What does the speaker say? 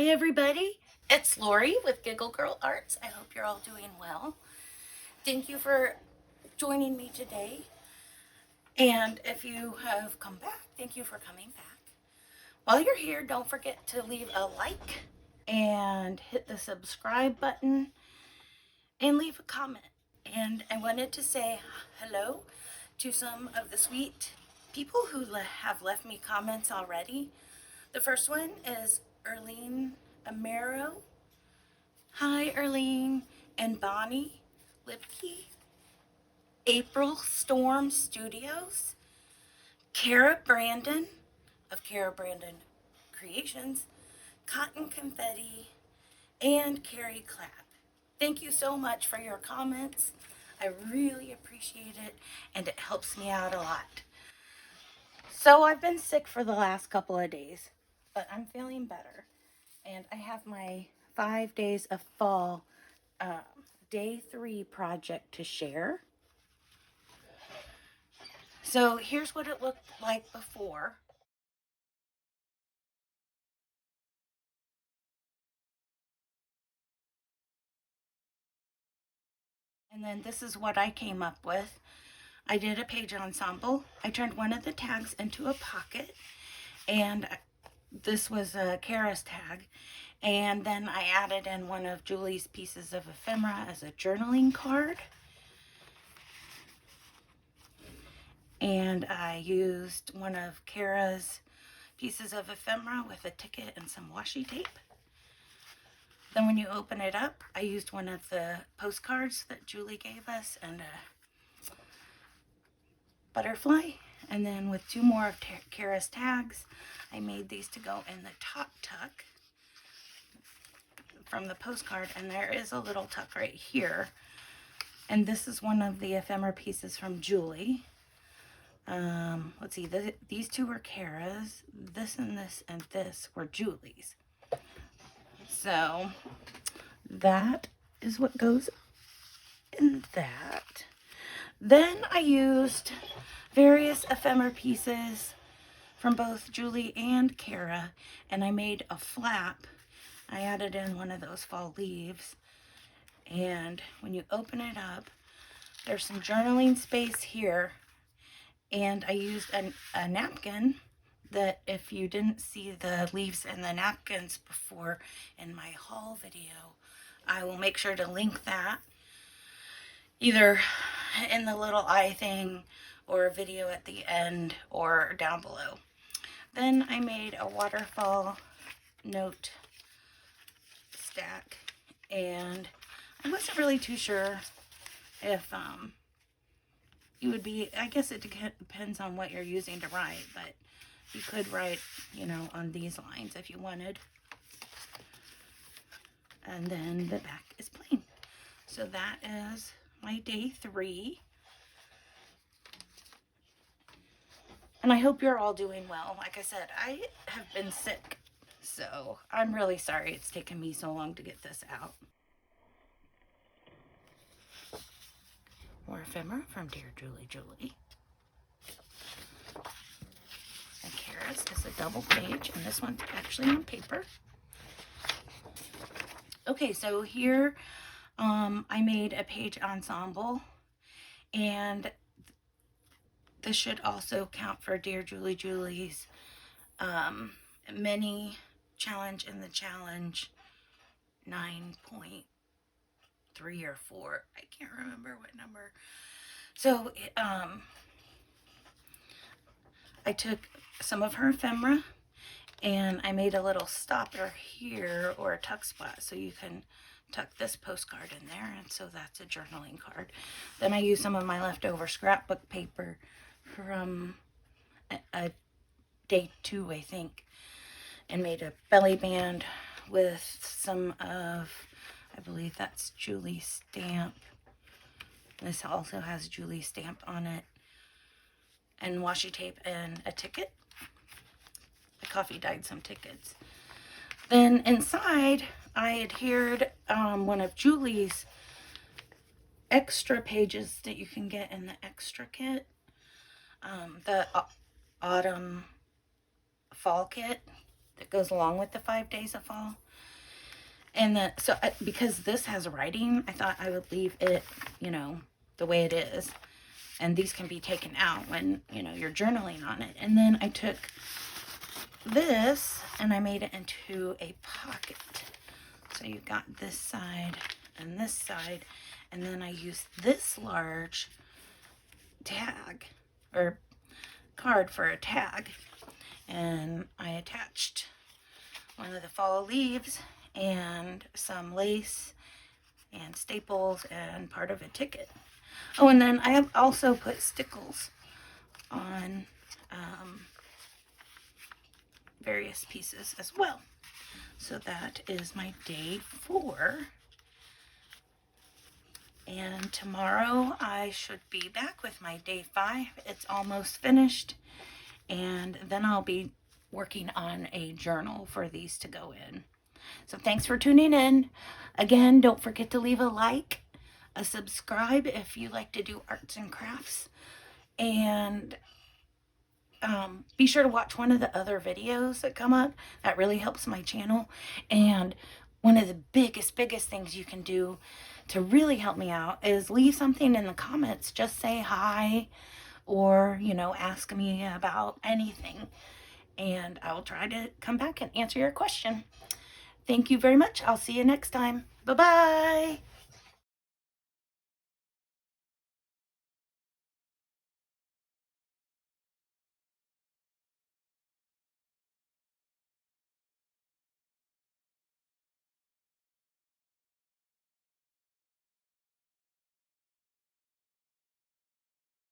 Hi everybody, it's Lori with Giggle Girl Arts. I hope you're all doing well. Thank you for joining me today. And if you have come back, thank you for coming back. While you're here, don't forget to leave a like and hit the subscribe button and leave a comment. And I wanted to say hello to some of the sweet people who have left me comments already. The first one is Erlene Amaro. Hi, Erlene and Bonnie Lipke, April Storm Studios, Kara Brandon of Kara Brandon Creations, Cotton Confetti, and Carrie Clapp. Thank you so much for your comments. I really appreciate it, and it helps me out a lot. So I've been sick for the last couple of days, but I'm feeling better. And I have my 5 days of fall day 3 project to share. So here's what it looked like before. And then this is what I came up with. I did a page ensemble. I turned one of the tags into a pocket, and this was a Kara's tag. And then I added in one of Julie's pieces of ephemera as a journaling card. And I used one of Kara's pieces of ephemera with a ticket and some washi tape. Then when you open it up, I used one of the postcards that Julie gave us and a butterfly. And then with 2 more of Kara's tags, I made these to go in the top tuck from the postcard. And there is a little tuck right here. And this is one of the ephemera pieces from Julie. Let's see, these 2 were Kara's. This and this were Julie's. So that is what goes in that. Then I used various ephemera pieces from both Julie and Kara, and I made a flap. I added in one of those fall leaves, and when you open it up, there's some journaling space here, and I used a napkin that if you didn't see the leaves and the napkins before in my haul video, I will make sure to link that either in the little eye thing or a video at the end or down below. Then I made a waterfall note stack, and I wasn't really too sure if you would be, I guess it depends on what you're using to write, but you could write, you know, on these lines if you wanted. And then the back is plain. So that is my day 3. And I hope you're all doing well. Like I said, I have been sick, so I'm really sorry it's taken me so long to get this out. More ephemera from Dear Julie. And Kara's is a double page, and this one's actually on paper. Okay, so here I made a page ensemble, and this should also count for Dear Julie's mini challenge in the challenge 9.3 or 4. I can't remember what number. So I took some of her ephemera and I made a little stopper here, or a tuck spot, so you can tuck this postcard in there, and so that's a journaling card. Then I used some of my leftover scrapbook paper from a day 2, I think, and made a belly band with some of, I believe that's Julie's stamp. This also has Julie's stamp on it, and washi tape and a ticket. The coffee dyed some tickets. Then inside, I adhered one of Julie's extra pages that you can get in the extra kit, the autumn fall kit. that goes along with the 5 days of fall. And because this has writing, I thought I would leave it, you know, the way it is. And these can be taken out when, you know, you're journaling on it. And then I took this and I made it into a pocket. So you've got this side and this side. And then I used this large tag or card for a tag. And I attached one of the fall leaves and some lace and staples and part of a ticket. Oh, and then I have also put stickles on various pieces as well. So that is my day 4. And tomorrow I should be back with my day 5. It's almost finished. And then I'll be working on a journal for these to go in. So thanks for tuning in. Again, don't forget to leave a like, a subscribe if you like to do arts and crafts. And be sure to watch one of the other videos that come up. That really helps my channel. And one of the biggest things you can do to really help me out is leave something in the comments. Just say hi or, you know, ask me about anything. And I will try to come back and answer your question. Thank you very much. I'll see you next time. Bye-bye.